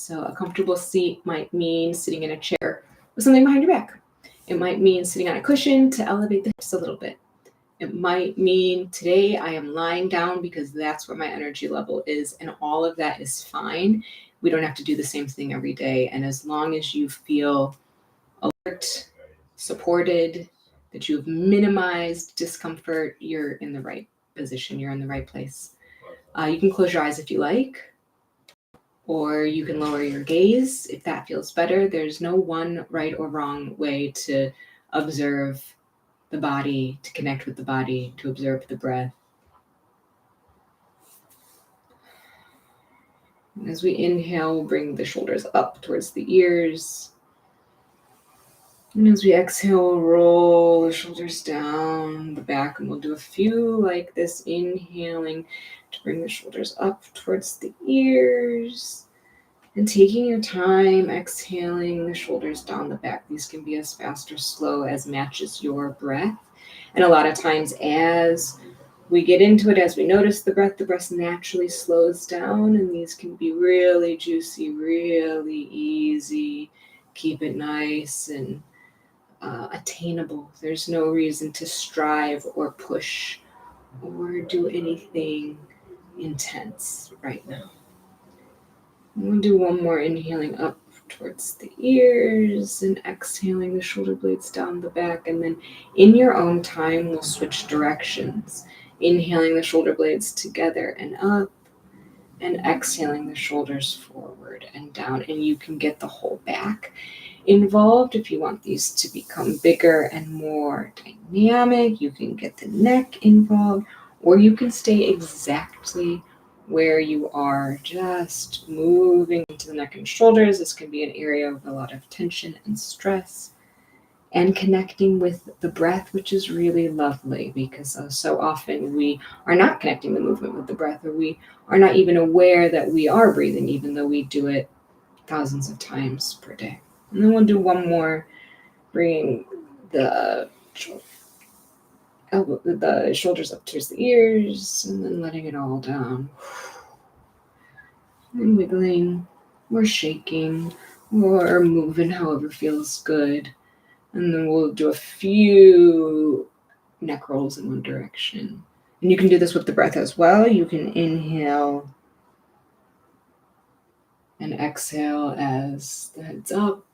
So a comfortable seat might mean sitting in a chair with something behind your back. It might mean sitting on a cushion to elevate the hips a little bit. It might mean today I am lying down because that's where my energy level is, and all of that is fine. We don't have to do the same thing every day. And as long as you feel alert, supported, that you've minimized discomfort, you're in the right position, you're in the right place. You can close your eyes if you like, or you can lower your gaze if that feels better. There's no one right or wrong way to observe the body, to connect with the body, to observe the breath. And as we inhale, we'll bring the shoulders up towards the ears. And as we exhale, we'll roll the shoulders down the back, and we'll do a few like this, inhaling to bring the shoulders up towards the ears. And taking your time, exhaling the shoulders down the back. These can be as fast or slow as matches your breath. And a lot of times as we get into it, as we notice the breath naturally slows down, and these can be really juicy, really easy. Keep it nice and attainable. There's no reason to strive or push or do anything intense right now. We'll do one more, inhaling up towards the ears and exhaling the shoulder blades down the back. And then in your own time, we'll switch directions. Inhaling the shoulder blades together and up, and exhaling the shoulders forward and down. And you can get the whole back involved if you want these to become bigger and more dynamic. You can get the neck involved, or you can stay exactly where you are, just moving into the neck and shoulders. This can be an area of a lot of tension and stress, and connecting with the breath, which is really lovely, because so often we are not connecting the movement with the breath, or we are not even aware that we are breathing, even though we do it thousands of times per day. And then we'll do one more, bringing the shoulders up towards the ears, and then letting it all down. And wiggling, or shaking, or moving however feels good. And then we'll do a few neck rolls in one direction. And you can do this with the breath as well. You can inhale and exhale as the head's up.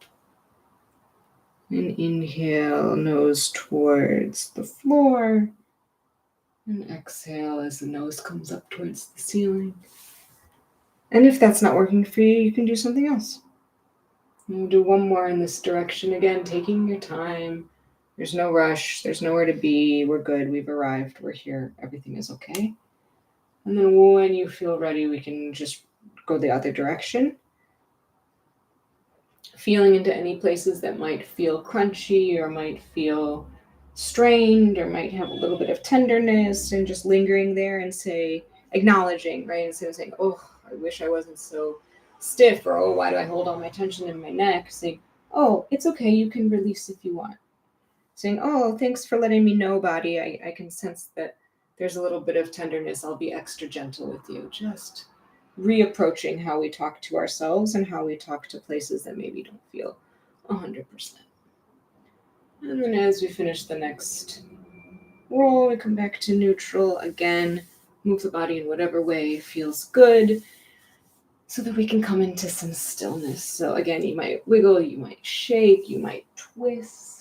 And inhale, nose towards the floor. And exhale as the nose comes up towards the ceiling. And if that's not working for you, you can do something else. And we'll do one more in this direction. Again, taking your time. There's no rush. There's nowhere to be. We're good. We've arrived. We're here. Everything is okay. And then when you feel ready, we can just go the other direction. Feeling into any places that might feel crunchy or might feel strained or might have a little bit of tenderness, and just lingering there and acknowledging, right? Instead of saying, oh, I wish I wasn't so stiff, or oh, why do I hold all my tension in my neck? Saying, oh, it's okay. You can release if you want. Saying, oh, thanks for letting me know, body. I can sense that there's a little bit of tenderness. I'll be extra gentle with you. Just reapproaching how we talk to ourselves and how we talk to places that maybe don't feel 100%. And then as we finish the next roll, we come back to neutral again. Move the body in whatever way feels good, so that we can come into some stillness. So again, you might wiggle, you might shake, you might twist.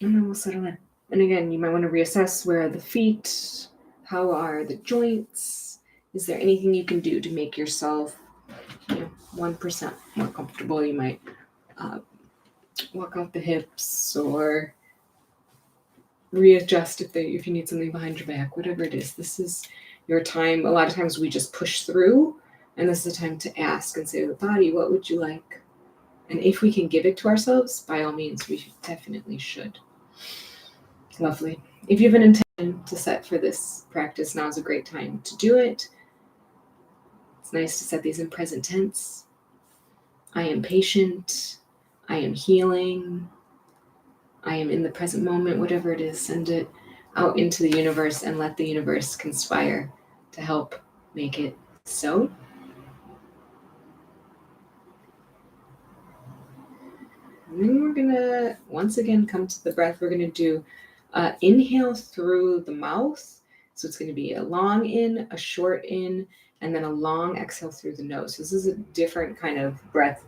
And then we'll settle in. And again, you might want to reassess, where are the feet? How are the joints? Is there anything you can do to make yourself 1% more comfortable? You might walk out the hips, or readjust if you need something behind your back, whatever it is. This is your time. A lot of times we just push through, and this is a time to ask and say to the body, what would you like? And if we can give it to ourselves, by all means, we definitely should. Lovely. If you have an intention to set for this practice, now is a great time to do it. It's nice to set these in present tense. I am patient. I am healing. I am in the present moment, whatever it is, send it out into the universe and let the universe conspire to help make it so. And then we're gonna once again come to the breath. We're gonna do inhale through the mouth. So it's gonna be a long in, a short in, and then a long exhale through the nose. So this is a different kind of breath.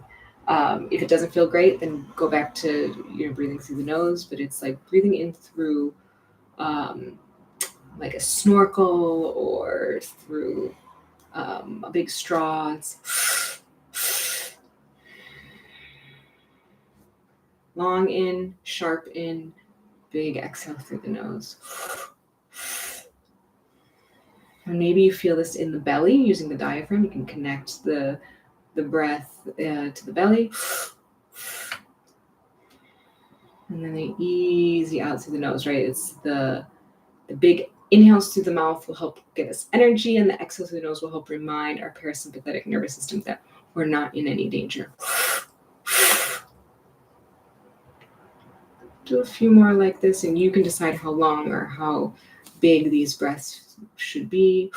If it doesn't feel great, then go back to breathing through the nose. But it's like breathing in through like a snorkel or through a big straw. It's long in, sharp in, big exhale through the nose. And maybe you feel this in the belly using the diaphragm. You can connect the breath to the belly. And then they easy out through the nose, right? It's the big inhales through the mouth will help get us energy, and the exhale through the nose will help remind our parasympathetic nervous system that we're not in any danger. Do a few more like this, and you can decide how long or how big these breaths should be.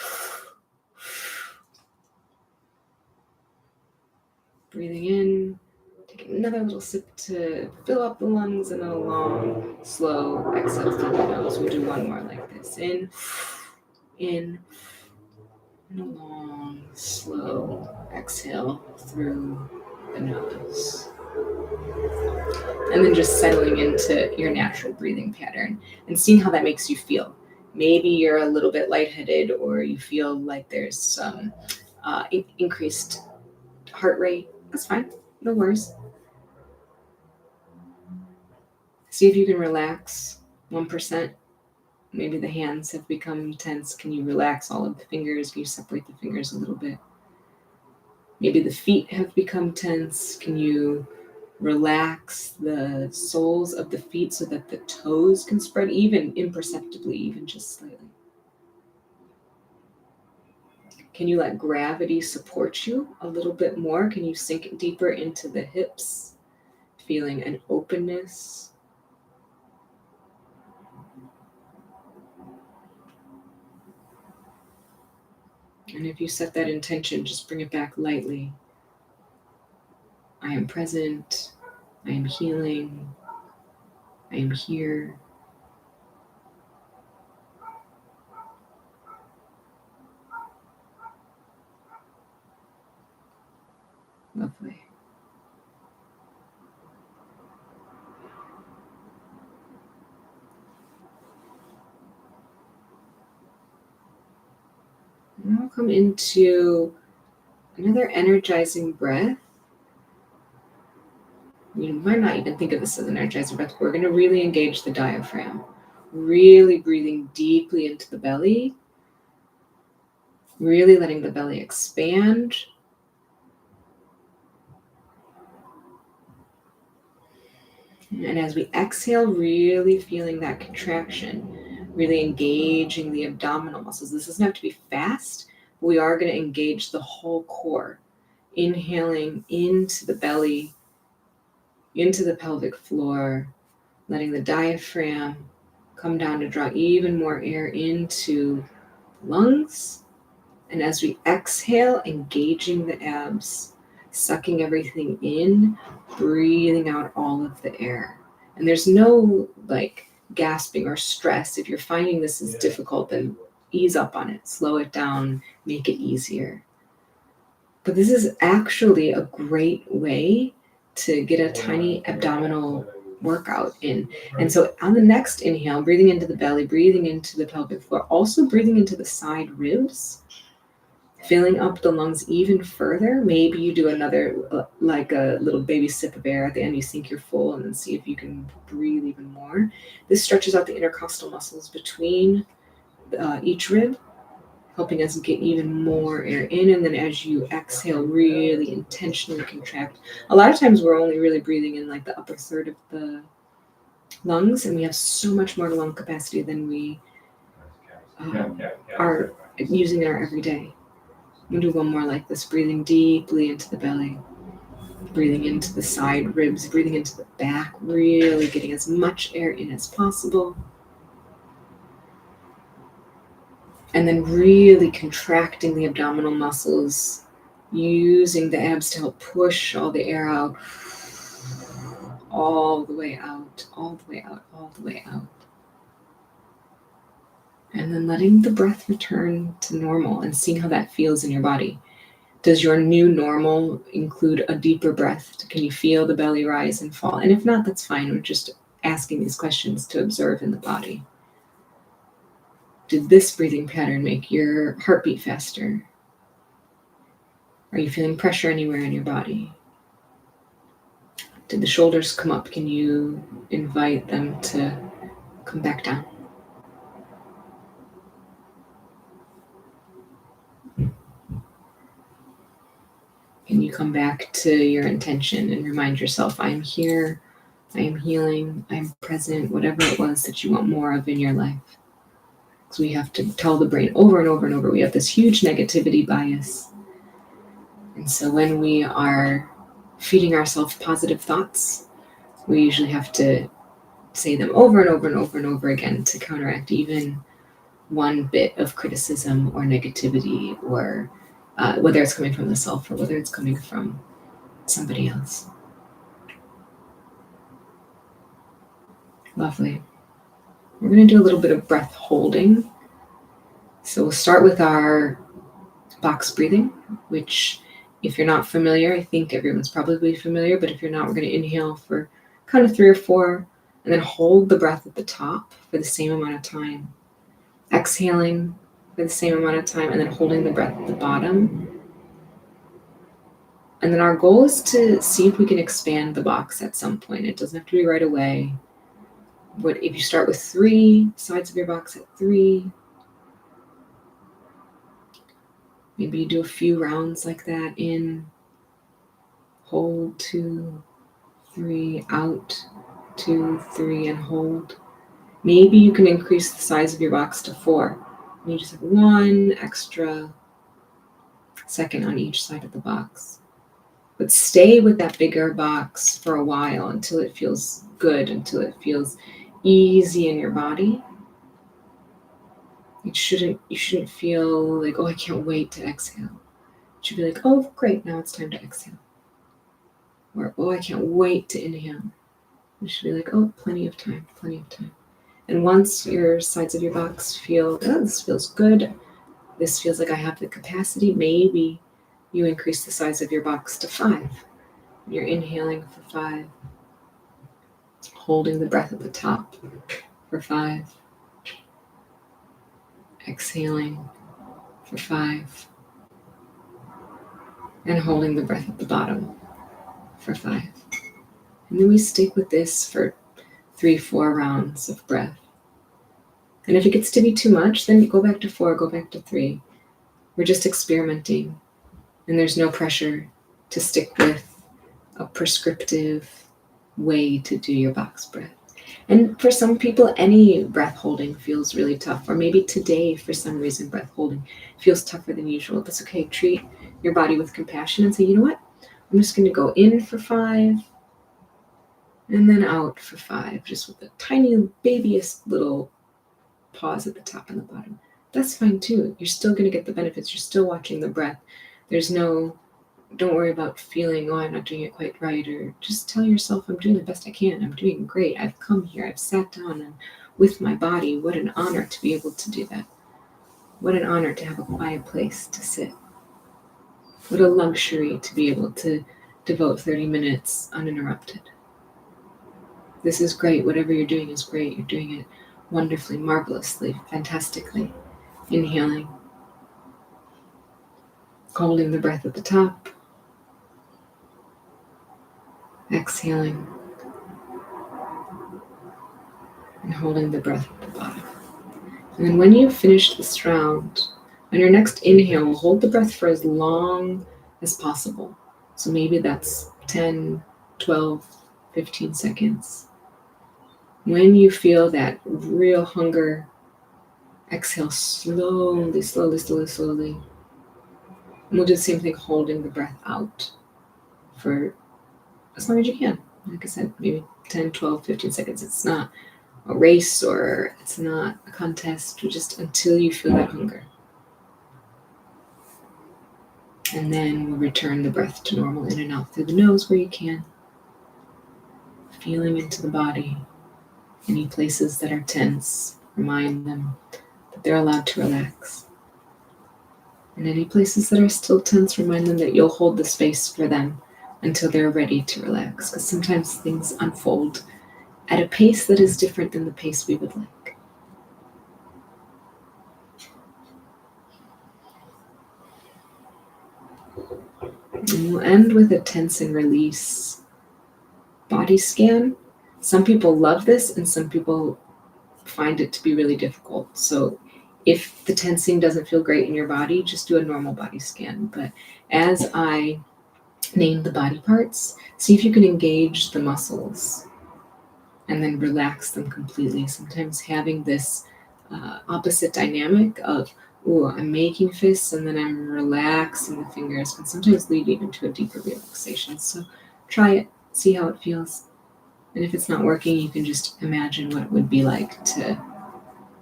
Breathing in, taking another little sip to fill up the lungs, and then a long, slow exhale through the nose. We'll do one more like this. In, and a long, slow exhale through the nose. And then just settling into your natural breathing pattern and seeing how that makes you feel. Maybe you're a little bit lightheaded, or you feel like there's some increased heart rate. That's fine. No worries. See if you can relax 1%. Maybe the hands have become tense. Can you relax all of the fingers? Can you separate the fingers a little bit? Maybe the feet have become tense. Can you relax the soles of the feet so that the toes can spread, even imperceptibly, even just slightly? Can you let gravity support you a little bit more? Can you sink deeper into the hips, feeling an openness? And if you set that intention, just bring it back lightly. I am present. I am healing. I am here. Lovely. And we'll come into another energizing breath. You might not even think of this as an energizing breath. We're going to really engage the diaphragm. Really breathing deeply into the belly. Really letting the belly expand. And as we exhale, really feeling that contraction, really engaging the abdominal muscles. This doesn't have to be fast, but we are going to engage the whole core. Inhaling into the belly, into the pelvic floor, letting the diaphragm come down to draw even more air into the lungs. And as we exhale, engaging the abs, sucking everything in, breathing out all of the air. And there's no like gasping or stress. If you're finding this is difficult, then ease up on it, slow it down, make it easier. But this is actually a great way to get a tiny abdominal workout in. And so on the next inhale, breathing into the belly, breathing into the pelvic floor, also breathing into the side ribs, filling up the lungs even further. Maybe you do another, like a little baby sip of air at the end. You think you're full, and then see if you can breathe even more. This stretches out the intercostal muscles between each rib, helping us get even more air in. And then as you exhale, really intentionally contract. A lot of times we're only really breathing in like the upper third of the lungs, and we have so much more lung capacity than we are using in our everyday. We'll do one more like this, breathing deeply into the belly, breathing into the side ribs, breathing into the back, really getting as much air in as possible. And then really contracting the abdominal muscles, using the abs to help push all the air out, all the way out, all the way out, all the way out. And then letting the breath return to normal and seeing how that feels in your body. Does your new normal include a deeper breath? Can you feel the belly rise and fall? And if not, that's fine. We're just asking these questions to observe in the body. Did this breathing pattern make your heartbeat faster? Are you feeling pressure anywhere in your body? Did the shoulders come up? Can you invite them to come back down? Can you come back to your intention and remind yourself, I'm here, I am healing, I am present, whatever it was that you want more of in your life. Because we have to tell the brain over and over and over, we have this huge negativity bias. And so when we are feeding ourselves positive thoughts, we usually have to say them over and over and over and over again to counteract even one bit of criticism or negativity, or whether it's coming from the self or whether it's coming from somebody else. Lovely. We're going to do a little bit of breath holding. So we'll start with our box breathing, which if you're not familiar, I think everyone's probably familiar, but if you're not, we're going to inhale for kind of 3 or 4, and then hold the breath at the top for the same amount of time. Exhaling for the same amount of time, and then holding the breath at the bottom. And then our goal is to see if we can expand the box at some point. It doesn't have to be right away. But if you start with 3, sides of your box at 3, maybe you do a few rounds like that. In, hold, 2, 3, out, 2, 3, and hold. Maybe you can increase the size of your box to 4. And you just have 1 extra second on each side of the box. But stay with that bigger box for a while until it feels good, until it feels easy in your body. You shouldn't feel like, oh, I can't wait to exhale. It should be like, oh, great, now it's time to exhale. Or, oh, I can't wait to inhale. You should be like, oh, plenty of time, plenty of time. And once your sides of your box feel, oh, this feels good, this feels like I have the capacity, maybe you increase the size of your box to 5. You're inhaling for 5, holding the breath at the top for 5, exhaling for 5, and holding the breath at the bottom for 5. And then we stick with this for 3, 4 rounds of breath. And if it gets to be too much, then go back to 4, go back to 3. We're just experimenting, and there's no pressure to stick with a prescriptive way to do your box breath. And for some people, any breath holding feels really tough, or maybe today, for some reason, breath holding feels tougher than usual. That's okay. Treat your body with compassion and say, you know what? I'm just going to go in for 5 and then out for 5, just with the tiny, babyest little pause at the top and the bottom. That's fine too. You're still going to get the benefits. You're still watching the breath. Don't worry about feeling, oh, I'm not doing it quite right, or just tell yourself, I'm doing the best I can. I'm doing great. I've come here. I've sat down and with my body. What an honor to be able to do that. What an honor to have a quiet place to sit. What a luxury to be able to devote 30 minutes uninterrupted. This is great. Whatever you're doing is great. You're doing it wonderfully, marvelously, fantastically. Inhaling. Holding the breath at the top. Exhaling. And holding the breath at the bottom. And then when you've finished this round, on your next inhale, hold the breath for as long as possible. So maybe that's 10, 12, 15 seconds. When you feel that real hunger, exhale slowly, slowly, slowly, slowly. And we'll do the same thing, holding the breath out for as long as you can. Like I said, maybe 10, 12, 15 seconds. It's not a race or it's not a contest, just until you feel that hunger. And then we'll return the breath to normal, in and out through the nose where you can. Feeling into the body. Any places that are tense, remind them that they're allowed to relax. And any places that are still tense, remind them that you'll hold the space for them until they're ready to relax. Because sometimes things unfold at a pace that is different than the pace we would like. And we'll end with a tense and release body scan. Some people love this and some people find it to be really difficult. So if the tensing doesn't feel great in your body, just do a normal body scan. But as I name the body parts, see if you can engage the muscles and then relax them completely. Sometimes having this opposite dynamic of, ooh, I'm making fists and then I'm relaxing the fingers can sometimes lead even to a deeper relaxation. So try it, see how it feels. And if it's not working, you can just imagine what it would be like to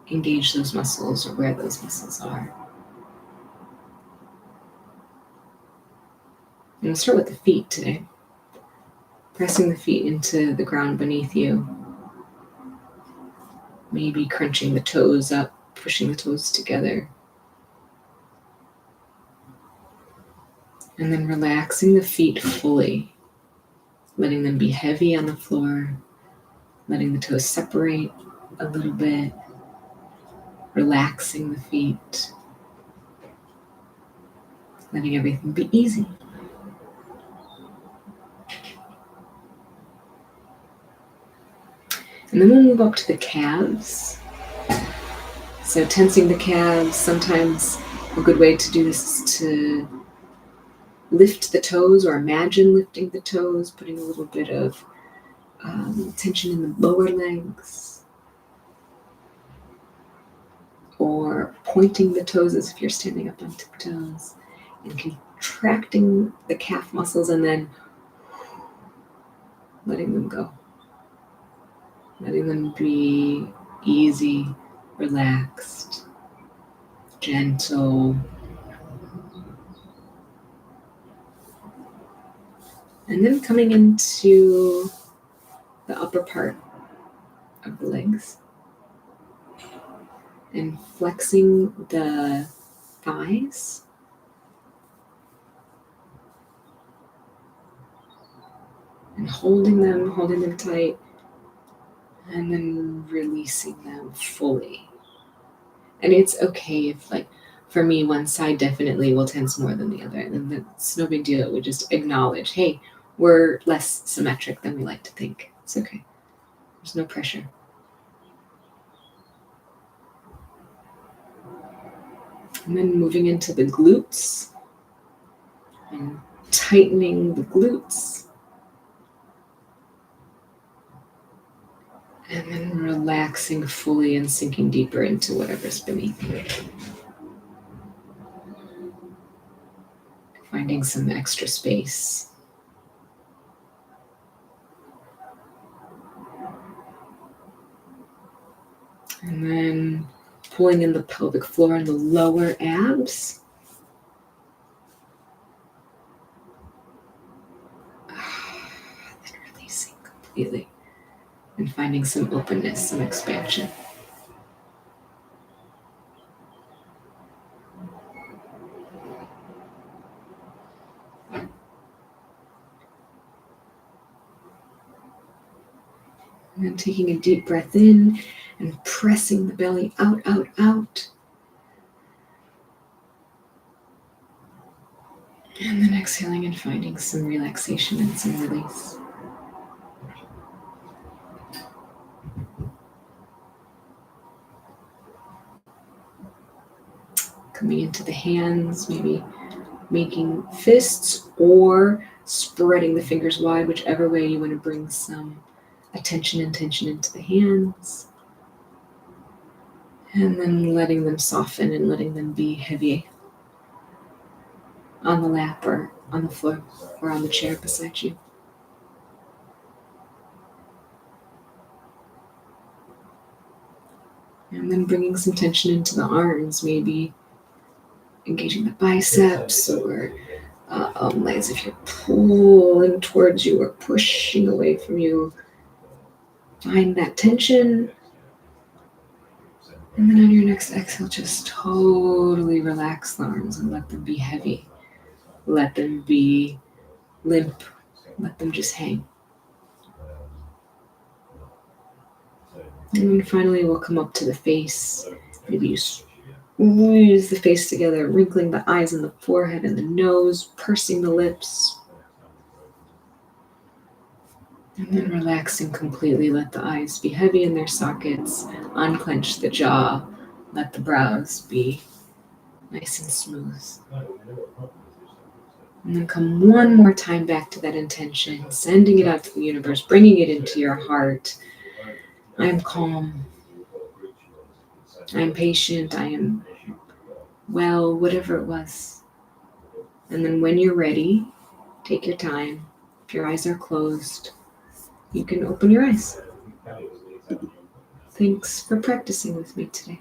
engage those muscles or where those muscles are. And we'll start with the feet today. Pressing the feet into the ground beneath you. Maybe crunching the toes up, pushing the toes together. And then relaxing the feet fully. Letting them be heavy on the floor. Letting the toes separate a little bit. Relaxing the feet. Letting everything be easy. And then we'll move up to the calves. So tensing the calves, sometimes a good way to do this is to lift the toes or imagine lifting the toes, putting a little bit of tension in the lower legs, or pointing the toes as if you're standing up on tiptoes and contracting the calf muscles and then letting them go. Letting them be easy, relaxed, gentle. And then coming into the upper part of the legs and flexing the thighs. And holding them tight, and then releasing them fully. And it's okay if, like, for me, one side definitely will tense more than the other, and that's no big deal. We just acknowledge, hey, we're less symmetric than we like to think. It's okay. There's no pressure. And then moving into the glutes and tightening the glutes. And then relaxing fully and sinking deeper into whatever's beneath you. Finding some extra space. And then pulling in the pelvic floor and the lower abs. Then releasing completely. And finding some openness, some expansion. And then taking a deep breath in and pressing the belly out, out, out. And then exhaling and finding some relaxation and some release. Coming into the hands, maybe making fists or spreading the fingers wide, whichever way you want to bring some attention and tension into the hands. And then letting them soften and letting them be heavy on the lap or on the floor or on the chair beside you. And then bringing some tension into the arms, maybe engaging the biceps, or as if you're pulling towards you or pushing away from you. Find that tension. And then on your next exhale, just totally relax the arms and let them be heavy. Let them be limp. Let them just hang. And then finally, we'll come up to the face. Maybe you squeeze the face together, wrinkling the eyes and the forehead and the nose, pursing the lips. And then relaxing completely. Let the eyes be heavy in their sockets. Unclench the jaw. Let the brows be nice and smooth. And then come one more time back to that intention, sending it out to the universe, bringing it into your heart. I am calm. I am patient. I am well, whatever it was. And then when you're ready, take your time. If your eyes are closed, you can open your eyes. Thanks for practicing with me today.